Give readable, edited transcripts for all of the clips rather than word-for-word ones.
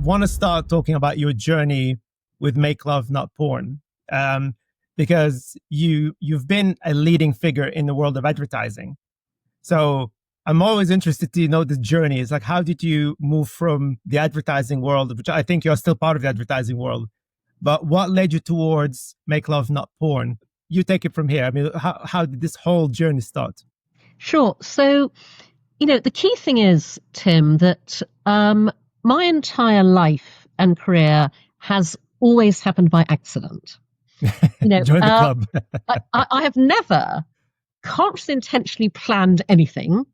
want to start talking about your journey with Make Love Not Porn, because you've been a leading figure in the world of advertising. So I'm always interested to know the journey. It's like, how did you move from the advertising world, which I think you're still part of the advertising world, but what led you towards Make Love Not Porn? You take it from here. I mean, how did this whole journey start? Sure. So, the key thing is, Tim, that my entire life and career has always happened by accident. Join the club. I have never consciously intentionally planned anything.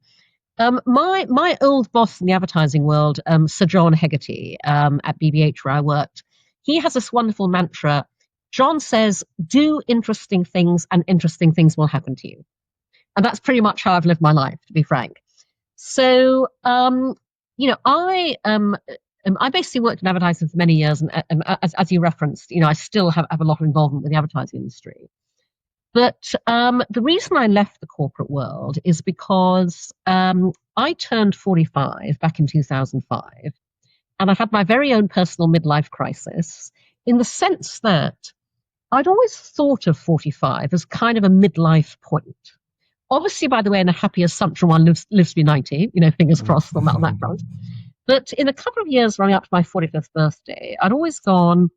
My old boss in the advertising world, Sir John Hegarty, at BBH where I worked, he has this wonderful mantra. John says, do interesting things and interesting things will happen to you. And that's pretty much how I've lived my life, to be frank. So, I basically worked in advertising for many years. And as you referenced, I still have a lot of involvement with the advertising industry. But the reason I left the corporate world is because I turned 45 back in 2005, and I had my very own personal midlife crisis, in the sense that I'd always thought of 45 as kind of a midlife point. Obviously, by the way, in a happy assumption, one lives to be 90, fingers crossed on that front. But in a couple of years running up to my 45th birthday, I'd always gone,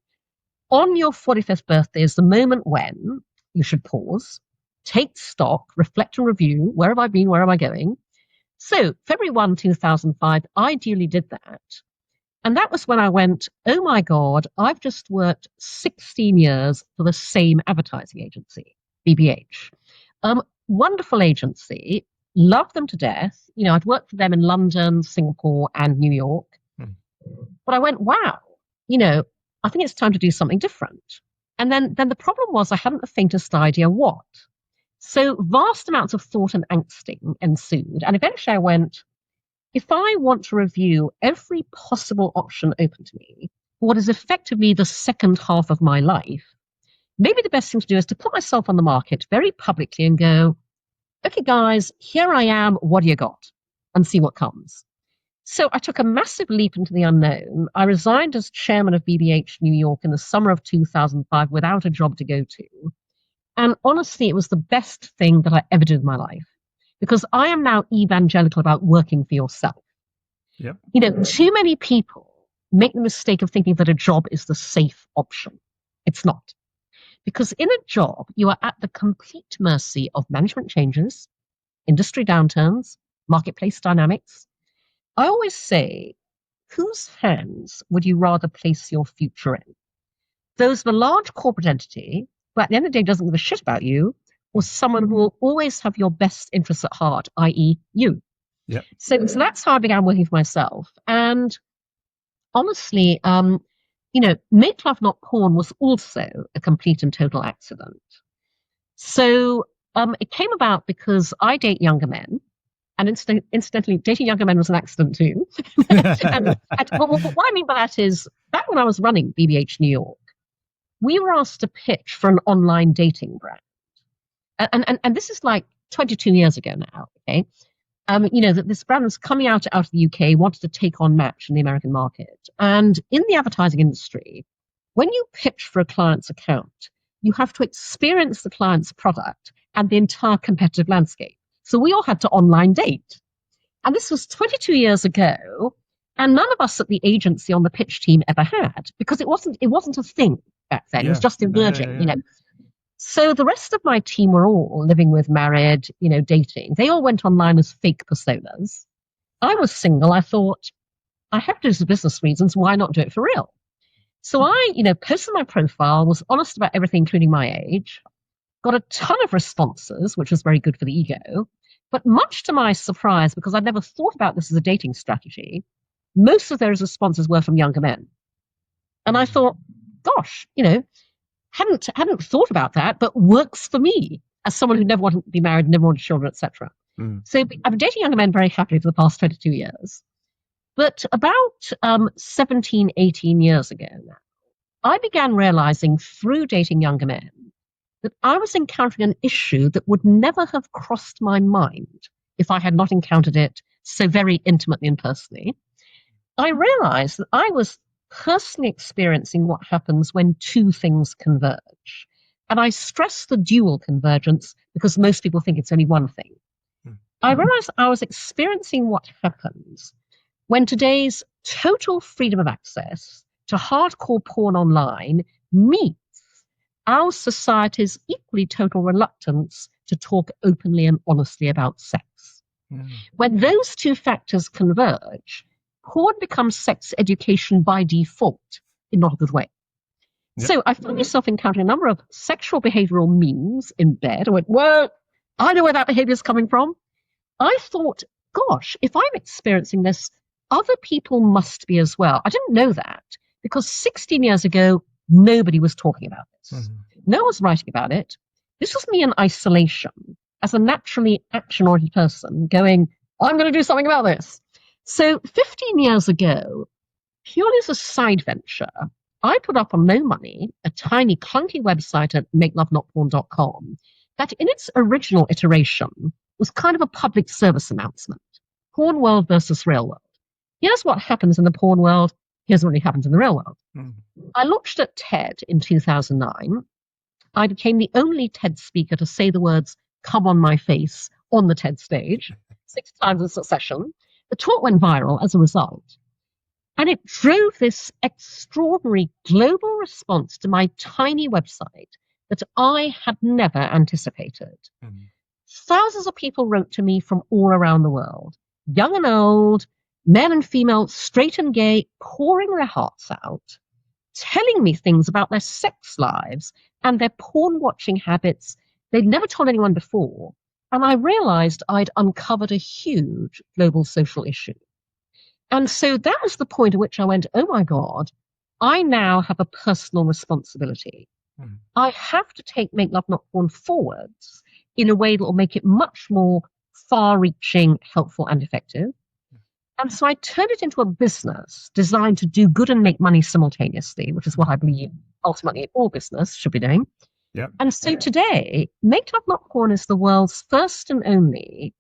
on your 45th birthday is the moment when you should pause, take stock, reflect and review. Where have I been? Where am I going? So February 1, 2005, I duly did that. And that was when I went, oh my God, I've just worked 16 years for the same advertising agency, BBH. Wonderful agency, loved them to death. I'd worked for them in London, Singapore, and New York. But I went, wow, I think it's time to do something different. And then the problem was I hadn't the faintest idea what. So vast amounts of thought and angsting ensued. And eventually I went, if I want to review every possible option open to me, what is effectively the second half of my life, maybe the best thing to do is to put myself on the market very publicly and go, okay, guys, here I am. What do you got? And see what comes. So I took a massive leap into the unknown. I resigned as chairman of BBH New York in the summer of 2005 without a job to go to. And honestly, it was the best thing that I ever did in my life, because I am now evangelical about working for yourself. Yep. Too many people make the mistake of thinking that a job is the safe option. It's not. Because in a job, you are at the complete mercy of management changes, industry downturns, marketplace dynamics. I always say, whose hands would you rather place your future in? Those of a large corporate entity, who at the end of the day doesn't give a shit about you, or someone who will always have your best interests at heart, i.e. you. Yep. So that's how I began working for myself. And honestly, Make Love Not Porn was also a complete and total accident. So it came about because I date younger men. And incidentally, dating younger men was an accident too. and what I mean by that is, back when I was running BBH New York, we were asked to pitch for an online dating brand. And this is like 22 years ago now, okay? That this brand was coming out of the UK, wanted to take on Match in the American market. And in the advertising industry, when you pitch for a client's account, you have to experience the client's product and the entire competitive landscape. So we all had to online date. And this was 22 years ago, and none of us at the agency on the pitch team ever had, because it wasn't a thing back then. Yeah. It was just emerging, So the rest of my team were all living with, married, dating. They all went online as fake personas. I was single. I thought, I have to do this for business reasons. Why not do it for real? So I, posted my profile, was honest about everything, including my age, got a ton of responses, which was very good for the ego. But much to my surprise, because I'd never thought about this as a dating strategy, most of those responses were from younger men. And I thought, gosh, hadn't thought about that, but works for me as someone who never wanted to be married, never wanted children, etc. So I've been dating younger men very happily for the past 22 years. But about 17, 18 years ago now, I began realizing through dating younger men that I was encountering an issue that would never have crossed my mind if I had not encountered it so very intimately and personally. I realized that I was personally experiencing what happens when two things converge. And I stress the dual convergence because most people think it's only one thing. I realized I was experiencing what happens when today's total freedom of access to hardcore porn online meets our society's equally total reluctance to talk openly and honestly about sex. When those two factors converge, porn becomes sex education by default in not a good way. Yep. So I found myself encountering a number of sexual behavioral memes in bed. I went, well, I know where that behavior is coming from. I thought, gosh, if I'm experiencing this, other people must be as well. I didn't know that because 16 years ago, nobody was talking about this. No one was writing about it. This was me in isolation as a naturally action-oriented person going, I'm going to do something about this. So 15 years ago, purely as a side venture, I put up on no money a tiny clunky website at MakeLoveNotPorn.com that in its original iteration was kind of a public service announcement. Porn world versus real world. Here's what happens in the porn world. Here's what really happens in the real world. I launched at TED in 2009. I became the only TED speaker to say the words, come on my face, on the TED stage, 6 times in succession. The talk went viral as a result. And it drove this extraordinary global response to my tiny website that I had never anticipated. Thousands of people wrote to me from all around the world, young and old, men and female, straight and gay, pouring their hearts out, telling me things about their sex lives and their porn watching habits they'd never told anyone before. And I realized I'd uncovered a huge global social issue. And so that was the point at which I went, oh my God, I now have a personal responsibility. I have to take Make Love Not Porn forwards in a way that will make it much more far-reaching, helpful, and effective. And so I turned it into a business designed to do good and make money simultaneously, which is what I believe ultimately all business should be doing. Yep. And so today, Make Love Not Porn is the world's first and only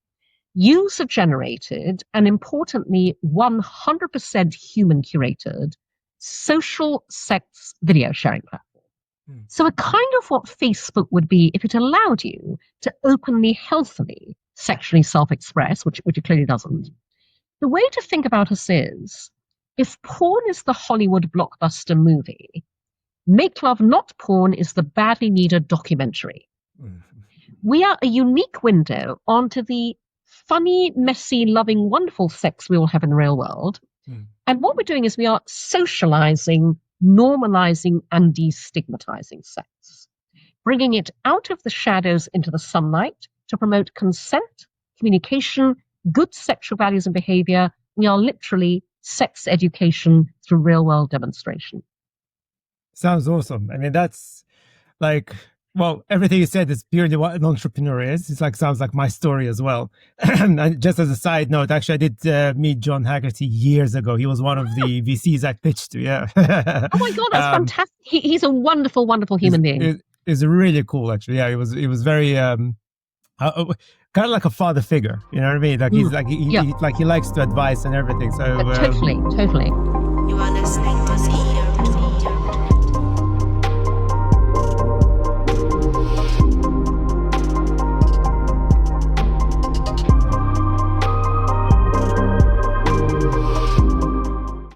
user-generated and importantly 100% human-curated social sex video sharing platform. So a kind of what Facebook would be if it allowed you to openly, healthily, sexually self-express, which it clearly doesn't. The way to think about us is, if porn is the Hollywood blockbuster movie, Make Love Not Porn is the badly needed documentary. We are a unique window onto the funny, messy, loving, wonderful sex we all have in the real world. And what we're doing is we are socializing, normalizing, and destigmatizing sex, bringing it out of the shadows into the sunlight to promote consent, communication, good sexual values and behavior. We are literally sex education through real world demonstration. Sounds awesome. I mean, that's like, well, everything you said is purely what an entrepreneur is. It's like, sounds like my story as well. And just as a side note, actually, I did meet John Haggerty years ago. He was one of the VCs I pitched to. Yeah. Oh my God, that's fantastic. He's a wonderful, wonderful human being. It's really cool, actually. Yeah, it was very kind of like a father figure. You know what I mean? Like he's like he likes to advise and everything. So totally.